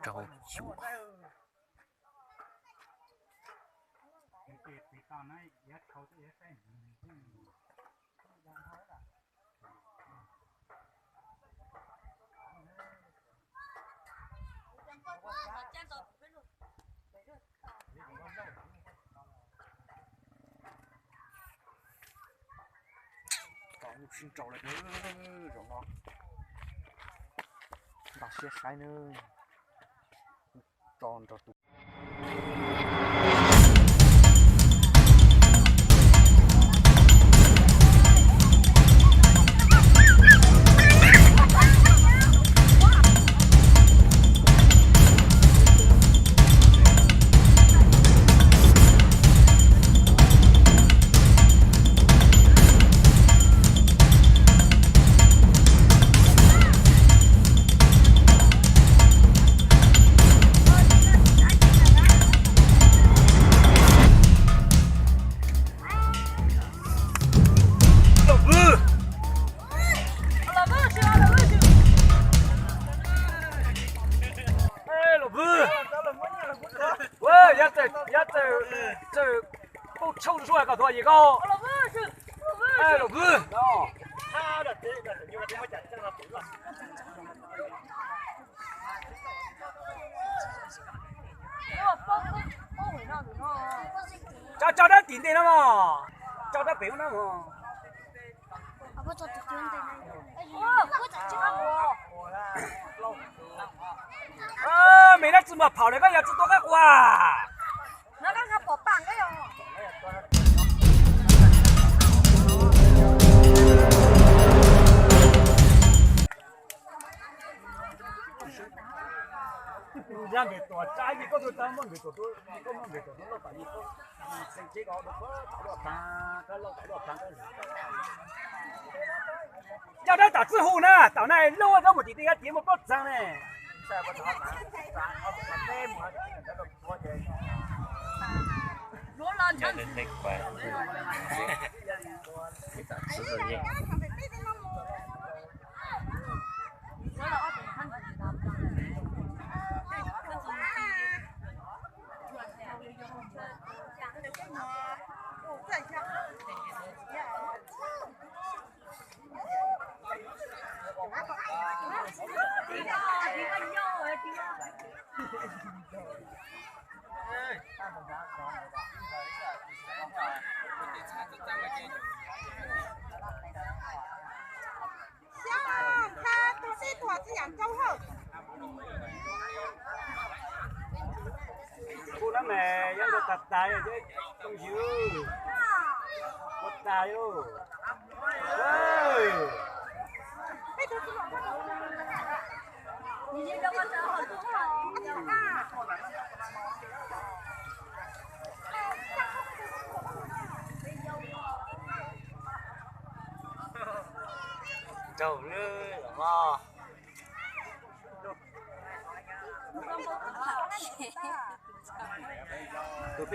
trâu chúa còn xin trâu lại nữa rồi ngon đặt xe sai nữa tròn trâu抽出来个多一个，哎，老哥，他的这个因为怎么讲，这个不是。找他顶顶了嘛，找他不用了嘛。我找顶顶了。我找这个没得怎么跑那个要知多个哇。那个他跑半个哟。ra người tổ trái thì có đôi ta muốn người tổ tôi có muốn người tổ nó lo phải gì có sinh chế có nó có tạo được ta cái lo tạo được ta cái cho nó tạo sư hù nè tạo này lâu rồi một tí tí cái tiếng một bớt sang này sao có tạo mà thêm mà cái đồ có gì lúa lên cho nên đây phải tạo sư rồi nhé cô nó mẹ dân được tập tài rồi chứ không chịu tập tài luôn ơi trâu nữa ngon từ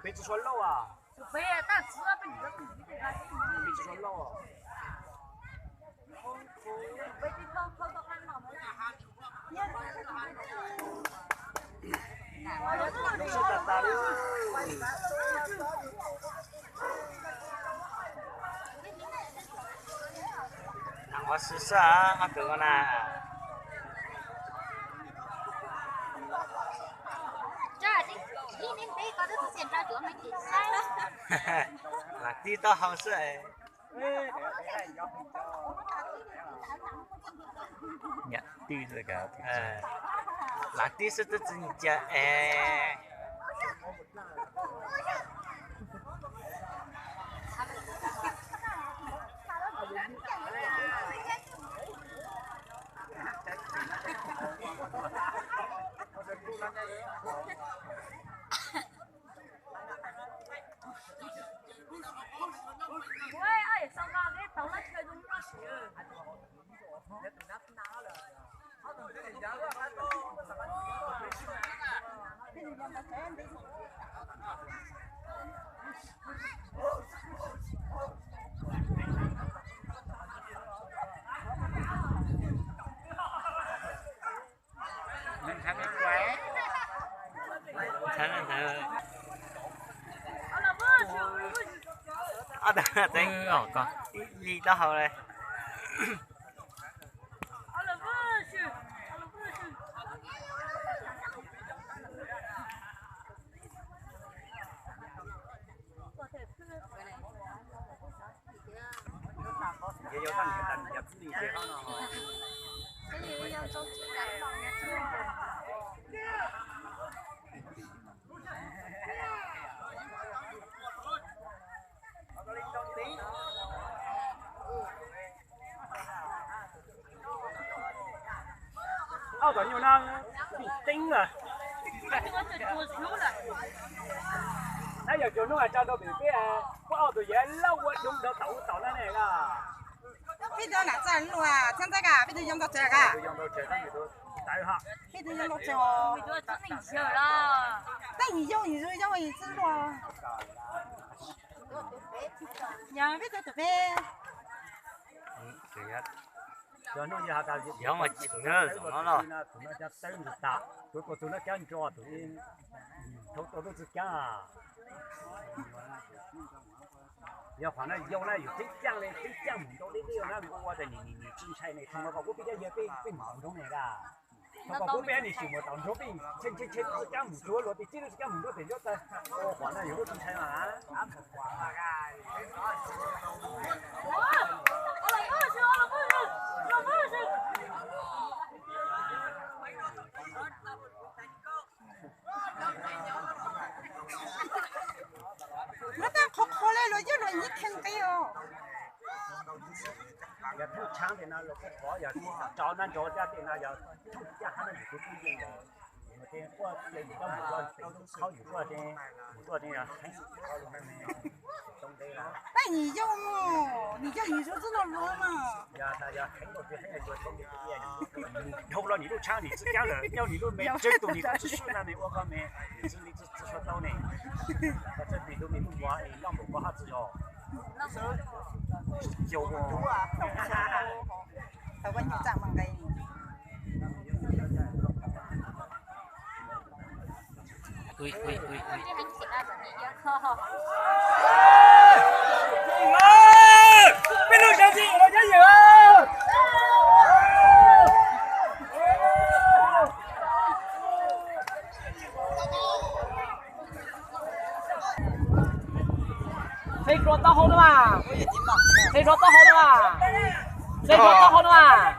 phía xóa lâu à từ phía ta xưa bên đó từ phía ta phía xóa lâu à bên đi không có khăn nào nữa không sao tập tài luôn nó susah aku mana là tí to không sợ nhặt tí rồi cả là tí sẽ tự nhiên cha 等哦，講。你得好嘞。也有當年但入資料寫翻咯。所以要周期來放澳大要那bị tính à. Nãy giờ trường nó là cho tôi bị cái có澳大嘢嬲啊，用到豆啦嚟㗎。bây giờ là chân luôn à, chân tay cả, bây giờ dùng到这个，用到這跟住都大下。bây giờ用到这，那你用你就用一次咯，两边都得呗。第一。cho nó nhà ta有我接咗同我咯。同佢只等住打，佢個做得緊咗，同都是緊啊。要反正有那有真酱嘞，真酱唔到呢啲那我哋你煮菜呢，同我講嗰邊一嘢俾唔同嚟㗎。同我嗰邊你全部當咗邊，切是講唔到落地，知道是講唔到變咗嘅。我反正有個煮菜嘛。我当可来了，一轮你听的哟。又偷搶定啊，落個火又撞緊咗一定啊，又偷一下都唔會邊嘅。我哋我你而家唔該烤魚多啲，多啲啊，東地啦。那你用哦，你就知道罗嘛。呀，很多就很多东西你偷了你都抢，你自家的，要你都没这东西只是那没我讲没，你只说到呢，这你都没弄过，让我下子哟。有个。台灣要賺蚊雞呢？喂。邊度上次我一樣啊！谁说到好的嘛？谁说到好的嘛？谁说到好的嘛？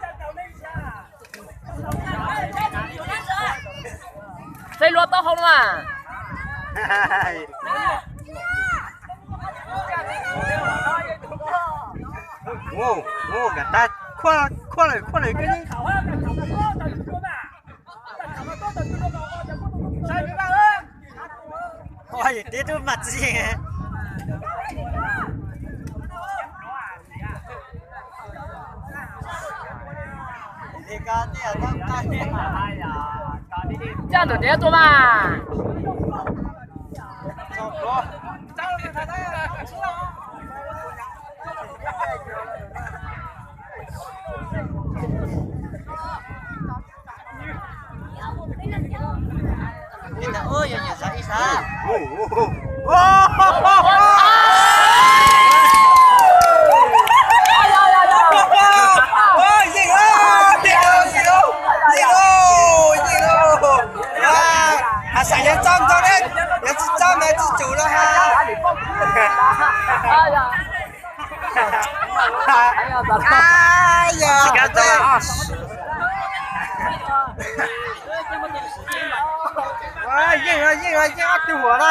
谁说到好的嘛？我给他快来给你。哇，这都没子耶！你干的干的，这样就得做嘛。走走。你的二元也啥意思啊？啥人站到嘞？也是站来是走了哈。哎呀！这个对啊。啊，硬啊，对我了。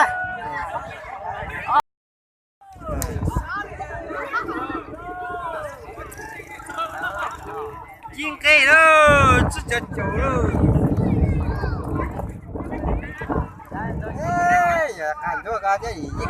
应该喽，这就走喽。哎呀，看这个这已经。